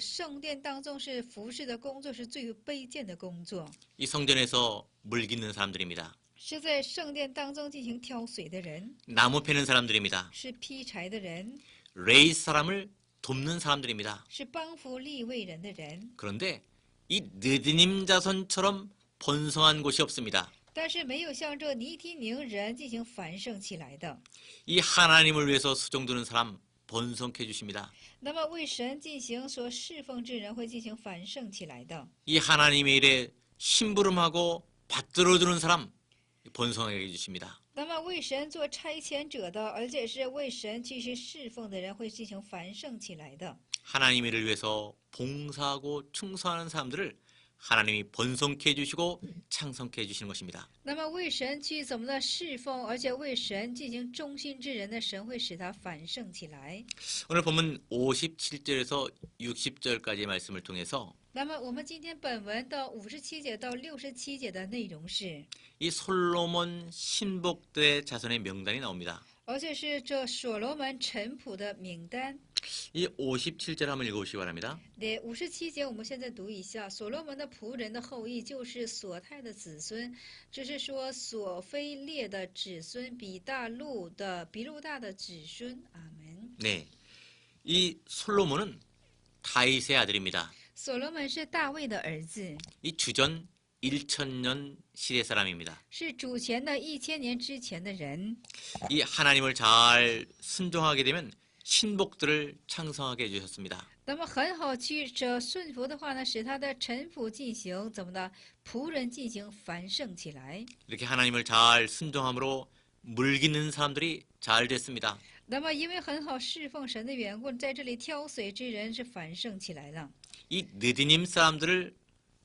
S2: 圣殿当中是服侍的工作是最卑贱的工作，
S1: 이 성전에서 물 깃는 사람들입니다.
S2: 是在圣殿当中进行挑水的人，
S1: 나무 패는 사람들입니다.
S2: 是劈柴的人，
S1: 레이 사람을 돕는 사람들입니다.
S2: 是帮扶利未人的人。
S1: 그런데 이 느디님 자손처럼 번성한 곳이 없습니다.
S2: 但是没有像这尼提宁人进行繁盛起来的。
S1: 이 하나님을 위해서 수종드는 사람 번성케 해주십니다.
S2: 那么为神进行所侍奉之人会进行繁盛起来的。
S1: 이 하나님의 일에 심부름하고 받들어주는 사람 번성하게 해주십니다.
S2: 那么为神做差遣者的，而且是为神继续侍奉的人会进行繁盛起来的。
S1: 하나님의 일을 위해서 봉사하고 충성하는 사람들을 하나님이 번성케 해주시고 창성케 해주시는 것입니다.
S2: 那么为神去怎么的侍奉，而且为神进行忠心之人的，神会使他繁盛起来。
S1: 오늘 본문 57절에서 60절까지의 말씀을 통해서
S2: 那么我们今天本文的57节到67节的内容是，
S1: 이 솔로몬 신복들의 자손의 명단이 나옵니다.
S2: 而且是这所罗门臣仆的名单。
S1: 이 57절 한번 읽어보시기 바랍니다.
S2: 对，57节我们现在读一下，所罗门的仆人的后裔就是索泰的子孙，这是说索菲列的子孙，比路大的子孙。阿门。
S1: 네, 이 솔로몬은 다윗의 아들입니다.
S2: 所罗门是大卫的儿子，
S1: 이 주전 1000년 시대 사람입니다.
S2: 是主前的1000年之前的人。
S1: 이 하나님을 잘 순종하게 되면 신복들을 창성하게 해주셨습니다.
S2: 那么很好去这顺服的话呢，使他的臣仆进行怎么的仆人进行繁盛起来。
S1: 이렇게 하나님을 잘 순종함으로 물기는 사람들이 잘 됐습니다.
S2: 那么因为很好侍奉神的缘故，在这里挑水之人是繁盛起来了。
S1: 이 느디님 사람들을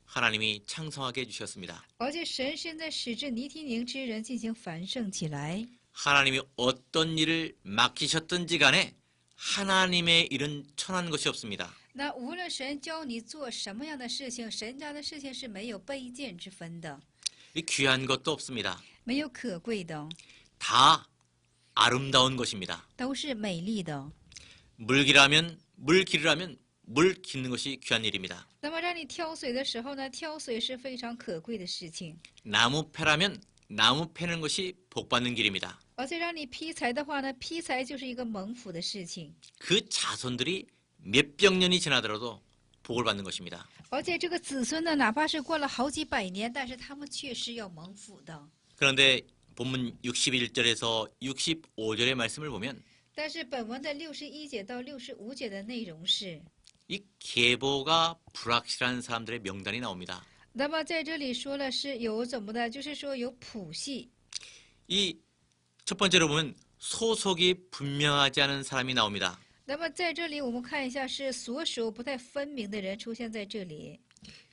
S1: 하나님이 창성하게 해주셨습니다.
S2: 而且神现在使至尼提宁之人进行繁盛起来。
S1: 하나님이 어떤 일을 맡기셨든지 간에 하나님의 일은 천한 것이 없습니다.
S2: 那无论神教你做什么样的事情，神家的事情是没有卑贱之分的，
S1: 이 귀한 것도 없습니다.
S2: 没有可贵的，
S1: 다 아름다운 것입니다.
S2: 都是美丽的。
S1: 물 기르라면 물 기르는 것이 귀한 일입니다.
S2: 那么让你挑水的时候呢，挑水是非常可贵的事情。
S1: 나무 패라면 나무 패는 것이 복받는 길입니다.
S2: 而且让你劈柴的话呢，劈柴就是一个蒙福的事情。
S1: 그 자손들이 몇백 년이 지나더라도 복을 받는 것입니다.
S2: 而且这个子孙呢，哪怕是过了好几百年，但是他们却是要蒙福的。
S1: 그런데 본문 61절에서 65절의 말씀을 보면
S2: 但是本文的61节到65节的内容是，
S1: 이 계보가 불확실한 사람들의 명단이 나옵니다.
S2: 那么在这里说了是有怎么的，就是说有谱系。
S1: 이 첫 번째로 보면 소속이 분명하지 않은 사람이 나옵니다.
S2: 那么在这里我们看一下，是所属不太分明的人出现在这里。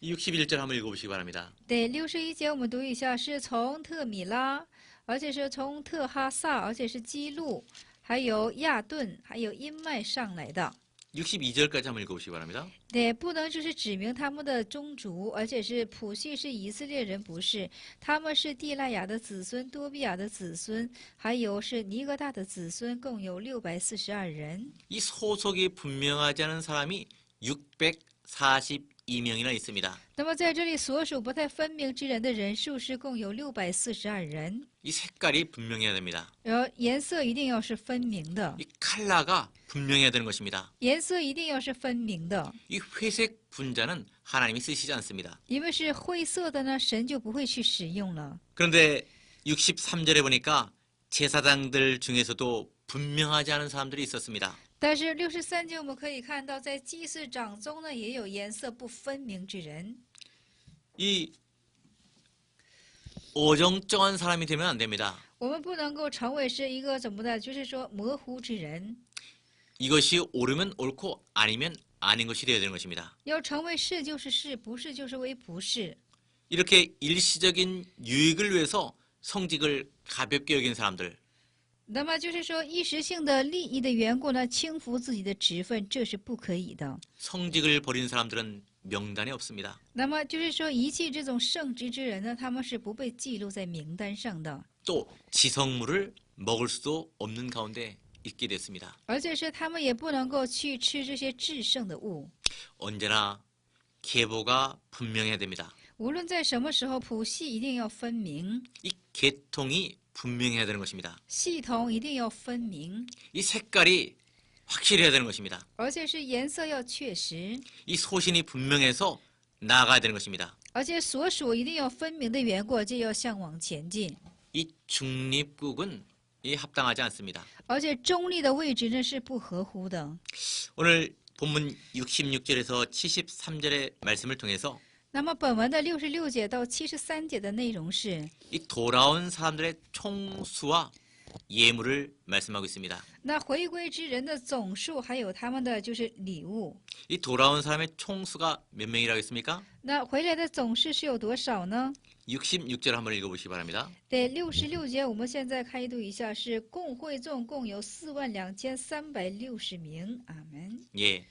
S1: 이 61절 한번 읽어보시기 바랍니다.
S2: 对，61节我们读一下，是从特米拉，而且是从特哈萨，而且是基路，还有亚顿，还有阴麦上来的。
S1: 62절까지 한번 읽어보시기 바랍니다.
S2: 对，不能就是指明他们的宗族，而且是谱系是以色列人，不是，他们是地赖亚的子孙、多比亚的子孙，还有是尼哥大的子孙，共有642人。
S1: 이 소속이 분명하지 않은 사람이 642명이나 있습니다.
S2: 那么在这里所属不太分明之人的人数是共有642人，
S1: 이 색깔이 분명해야 됩니다.
S2: 颜色一定要是分明的，
S1: 이 컬러가 분명해야 되는 것입니다.
S2: 颜色一定要是分明的，
S1: 이 회색 분자는 하나님이 쓰시지 않습니다.
S2: 因为是灰色的呢，神就不会去使用了。
S1: 그런데 63절에 보니까 제사장들 중에서도 분명하지 않은 사람들이 있었습니다.
S2: 但是63节我们可以看到，在祭司长中呢，也有颜色不分明之人。
S1: 이 어정쩡한 사람이 되면 안 됩니다.
S2: 我们不能够成为是一个怎么的，就是说模糊之人。
S1: 이것이 옳으면 옳고 아니면 아닌 것이 되어야 되는 것입니다.
S2: 要成为是就是是，不是就是为不是。
S1: 이렇게 일시적인 유익을 위해서 성직을 가볍게 여긴 사람들,
S2: 那么就是说一时性的利益的缘故呢，轻浮自己的职分，这是不可以的。
S1: 성직을 버린 사람들은 명단에 없습니다.
S2: 那么就是说遗弃这种圣职之人呢，他们是不被记录在名单上的，
S1: 또 지성물을 먹을 수도 없는 가운데 있게 됐습니다.
S2: 而且是他们也不能够去吃这些至圣的物。
S1: 언제나 계보가 분명해야 됩니다.
S2: 无论在什么时候，谱系一定要分明，
S1: 이 계통이 분명해야 되는 것입니다.
S2: 系统一定要分明，
S1: 이 색깔이 확실히 해야 되는 것입니다.
S2: 而且是颜色要确实，
S1: 이 소신이 분명해서 나아가야 되는 것입니다.
S2: 而且所属一定要分明的缘故，而且要向往前进。
S1: 이 중립국은 합당하지 않습니다.
S2: 而且中立的位置呢是不合乎的。
S1: 오늘 본문 66절에서 73절의 말씀을 통해서
S2: 那么本文的66节到73节的内容是，
S1: 이 돌아온 사람들의 총수와 예물을 말씀하고 있습니다.
S2: 那回归之人的总数，还有他们的就是礼物。
S1: 이 돌아온 사람의 총수가 몇 명이라고 했습니까?
S2: 那回来的总数是有多少呢？
S1: 66절 한번 읽어보시기 바랍니다.
S2: 对，66节我们现在开读一下，是共会众共有42360名。阿门。
S1: 예,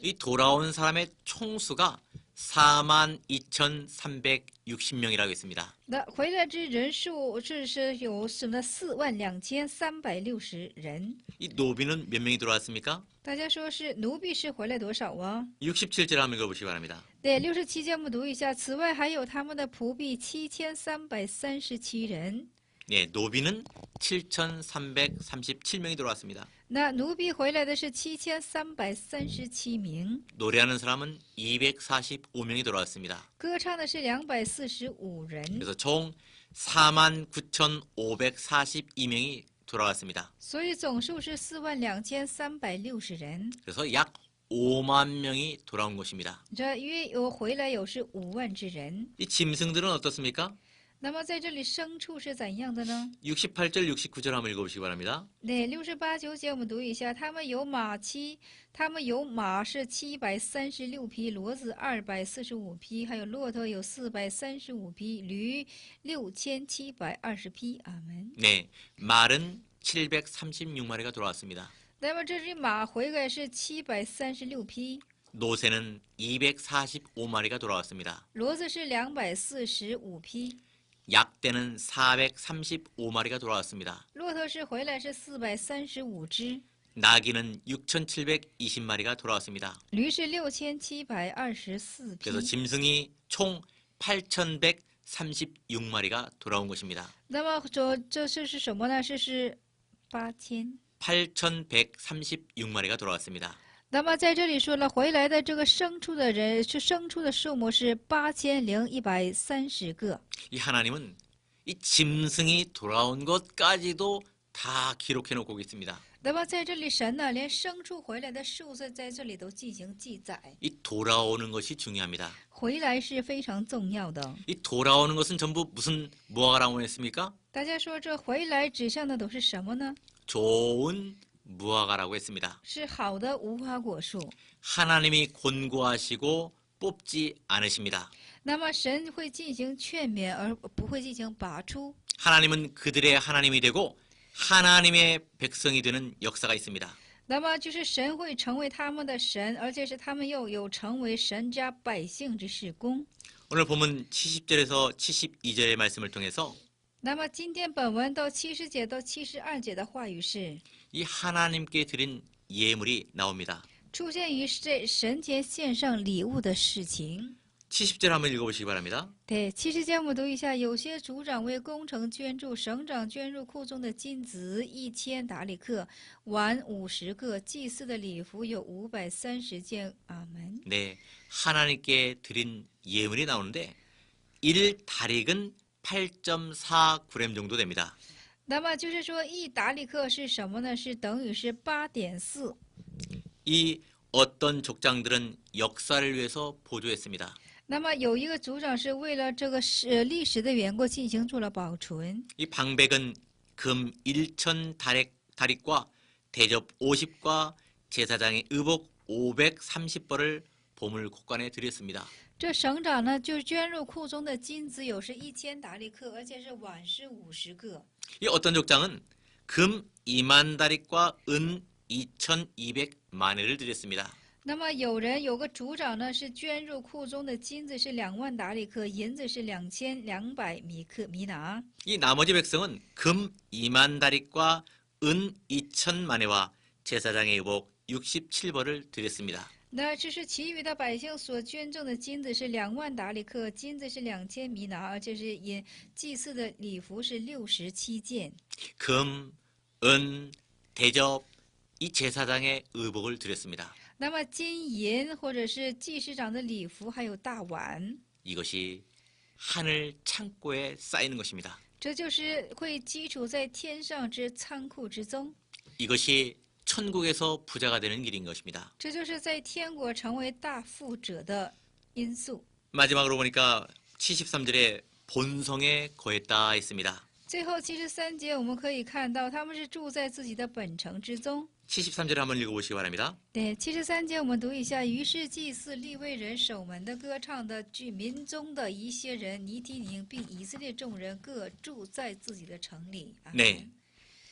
S1: 이 돌아온 사람의 총수가 42,360명이라고 했습니다.
S2: 那回来之人数是有什么42360人？
S1: 이 노비는 몇 명이 들어왔습니까?
S2: 大家说是奴婢是回来多少啊？
S1: 67절 한번 읽어보시기 바랍니다.
S2: 对，67节我们读一下。此外还有他们的仆婢7337人。
S1: 예, 노비는 7,337명이 들어왔습니다.
S2: 那奴婢回来的是7337名，
S1: 노래하는 사람은 245명이 들어왔습니다.
S2: 歌唱的是245人，
S1: 그래서 총 49,542명이 돌아왔습니다.
S2: 所以总数是42360人。
S1: 그래서 약 5만 명이 돌아온 것입니다.
S2: 这约有回来有是5万之人。
S1: 이 짐승들은 어떻습니까?
S2: 那么在这里牲畜是怎样的呢？
S1: 68절, 69절 한번 읽어보시기 바랍니다.
S2: 对，68、9节我们读一下，他们有马是736匹，骡子245匹，还有骆驼有435匹，驴6720匹。阿门。
S1: 네, 말은 736마리가 돌아왔습니다.
S2: 那么这只马回来是736匹，
S1: 노새는 245마리가 돌아왔습니다.
S2: 骡子是245匹，
S1: 약대는 435마리가 돌아왔습니다.
S2: 骆驼是回来是435只，
S1: 나귀는 6,720마리가 돌아왔습니다.
S2: 驴是6724
S1: 그래서
S2: 匹。
S1: 짐승이 총 8,136마리가 돌아온 것입니다.
S2: 那么这是什么呢？是8000。
S1: 8,136마리가 돌아왔습니다.
S2: 那么在这里说了，回来的这个牲畜的人是牲畜的数目是8130个。
S1: 이 하나님은 이 짐승이 돌아온 것까지도 다 기록해 놓고 있습니다.
S2: 那么在这里，神呢连牲畜回来的数字在这里都进行记载。
S1: 이 돌아오는 것이 중요합니다.
S2: 回来是非常重要的。
S1: 이 돌아오는 것은 전부 무슨 무화과라고 했습니까?
S2: 大家说这回来指向的都是什么呢？
S1: 좋은 무화과라고 했습니다.
S2: 是好的无花果树。
S1: 하나님이 권고하시고 뽑지 않으십니다.
S2: 那么神会进行劝勉，而不会进行拔出。
S1: 하나님은 그들의 하나님이 되고 하나님의 백성이 되는 역사가 있습니다.
S2: 那么就是神会成为他们的神，而且是他们又有成为神家百姓之事工。
S1: 오늘 본문 70절에서 72절의 말씀을 통해서
S2: 那么今天本文到70节到72节的话语是
S1: 이 하나님께 드린 예물이 나옵니다.
S2: 出现于这神前献上礼物的事情。
S1: 70절 한번 읽어보시기 바랍니다.
S2: 对，70节我们读一下：有些族长为工程捐助，省长捐入库中的金子1000达里克，碗50个，祭司的礼服有530件。阿门。
S1: 네, 하나님께 드린 예물이 나오는데 1다릭은 8.4g 정도 됩니다.
S2: 那么就是说，1达里克是什么呢？是等于是8.4。
S1: 이 어떤 족장들은 역사를 위해서 보조했습니다.
S2: 那么有一个族长是为了这个历史的缘故进行做了保存。
S1: 이 방백은 금 1,000다릭과 대접 50과 제사장의 의복 530벌을 보물 곳간에 드렸습니다.
S2: 这省长呢，就捐入库中的金子有是1000达里克，而且是碗是50个。
S1: 이 어떤 족장은 금 2만 다릭과 은 2,200만회를 드렸습니다.
S2: 那么有个族长呢，是捐入库中的金子是2万达里克，银子是2200米拿。
S1: 이 나머지 백성은 금 2만 다릭과 은 2,000만회와 제사장의 의복 67벌을 드렸습니다.
S2: 那这是其余的百姓所捐赠的金子是2万达里克，金子是2000米拿，而且是祭祀的礼服是67件。
S1: 금, 은, 대접, 이 제사장의 의복을 드렸습니다.
S2: 那么金银或者是祭司长的礼服，还有大碗，
S1: 이것이 하늘 창고에 쌓이는 것입니다.
S2: 这就是会基础在天上之仓库之中，
S1: 이것이 천국에서 부자가 되는 길인 것입니다.
S2: 这就是在天国成为大富者的因素。
S1: 마지막으로 보니까 73절에 본성에 거했다 있습니다.
S2: 最后73节我们可以看到，他们是住在自己的本城之中。
S1: 73절을 한번 읽어보시기 바랍니다.
S2: 对73节我们读一下，于是祭司、利未人、守门的、歌唱的、居民中的一些人，尼提宁并以色列众人各住在自己的城里。阿门
S1: 네,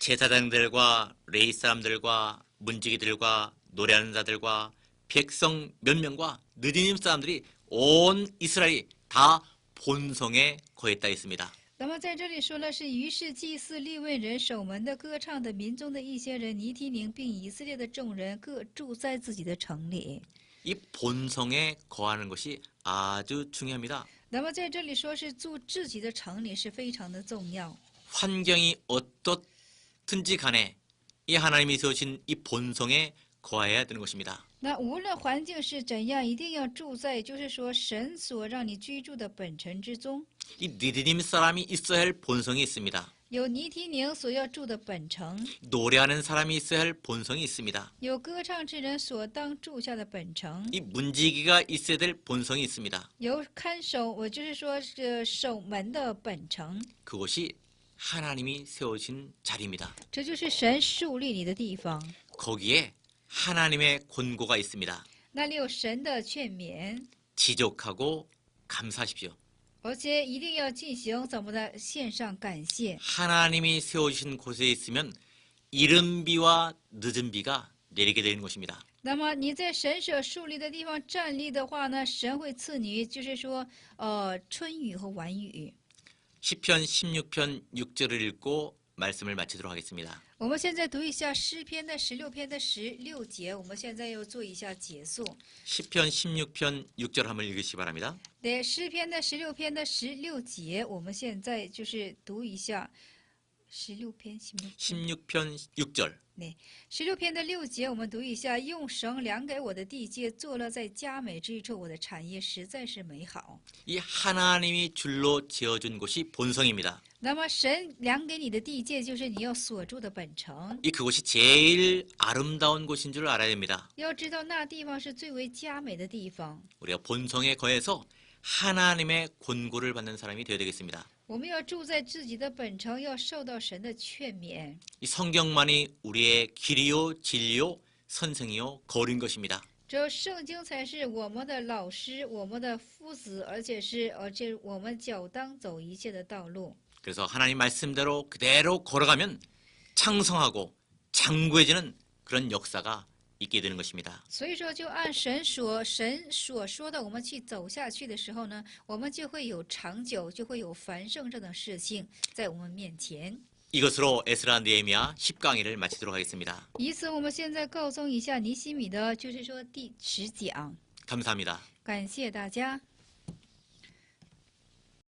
S1: 제사장들과 레위 사람들과 문지기들과 노래하는 자들과 백성 몇 명과 느디님 사람들이 온 이스라엘이 다 본성에 거했다 있습니다.
S2: 那么在这里说了是，于是祭司、利未人、守门的、歌唱的、民中的一些人，尼提宁并以色列的众人各住在自己的城里。
S1: 이 본성에 거하는 것이 아주 중요합니다.
S2: 那么在这里说是住自己的城里是非常的重要。
S1: 환경이 어떻든지 간에 이 하나님이 세우신 이 본성에 거해야 되는 것입니다.
S2: 那无论环境是怎样，一定要住在就是说神所让你居住的本城之中。
S1: 이 니드님 사람이 있어야 할 본성이 있습니다.
S2: 有尼提宁所要住的本城，
S1: 노래하는 사람이 있어야 할 본성이 있습니다.
S2: 有歌唱之人所当住下的本城，
S1: 이 문지기가 있어야 될 본성이 있습니다.
S2: 有看守，我就是说是守门的本城，
S1: 그곳이 하나님이 세우신 자리입니다.
S2: 这就是神树立你的地方。
S1: 거기에 하나님의 권고가 있습니다.
S2: 那里有神的劝勉，
S1: 지족하고 감사하십시오.
S2: 而且一定要进行怎么的献上感谢。
S1: 하나님이 세우신 곳에 있으면 이른 비와 늦은 비가 내리게 되는 것입니다.
S2: 那么你在神所树立的地方站立的话呢，神会赐你，就是说，春雨和晚雨。
S1: 시편 16편 6절을 읽고 말씀을 마치도록 하겠습니다.
S2: 我们现在读一下诗篇的16篇的16节，我们现在要做一下结束。
S1: 시편 16편 6절 한번 읽으시기 바랍니다.
S2: 对，诗篇的16篇的16节，我们现在就是读一下16篇
S1: 16편 6절
S2: 16篇的6节，我们读一下：用绳量给我的地界，坐落在佳美之处，我的产业实在是美好。
S1: 이 하나님이 줄로 지어준 곳이 본성입니다.
S2: 那么神量给你的地界，就是你要所住的本城。
S1: 이 그곳이 제일 아름다운 곳인 줄 알아야 됩니다.
S2: 要知道那地方是最为佳美的地方。
S1: 우리가 본성에 거해서 하나님의 권고를 받는 사람이 되어야 되겠습니다.
S2: 我们要住在自己的本城，要受到神的劝勉。
S1: 이 성경만이 우리의 길이요 진리요 선생이요 거린 것입니다.
S2: 只有圣经才是我们的老师，我们的夫子，而且我们脚当走一切的道路。
S1: 그래서 하나님 말씀대로 그대로 걸어가면 창성하고 장구해지는 그런 역사가 있게 되는 것입니다.
S2: 所以说，就按神所说的，我们去走下去的时候呢，我们就会有长久，就会有繁盛这种事情在我们面前。
S1: 이것으로 에스라 느헤미야 10강의를 마치도록 하겠습니다.
S2: 以此，我们现在告诉一下尼希米的，就是说第10讲。
S1: 감사합니다.
S2: 感谢大家。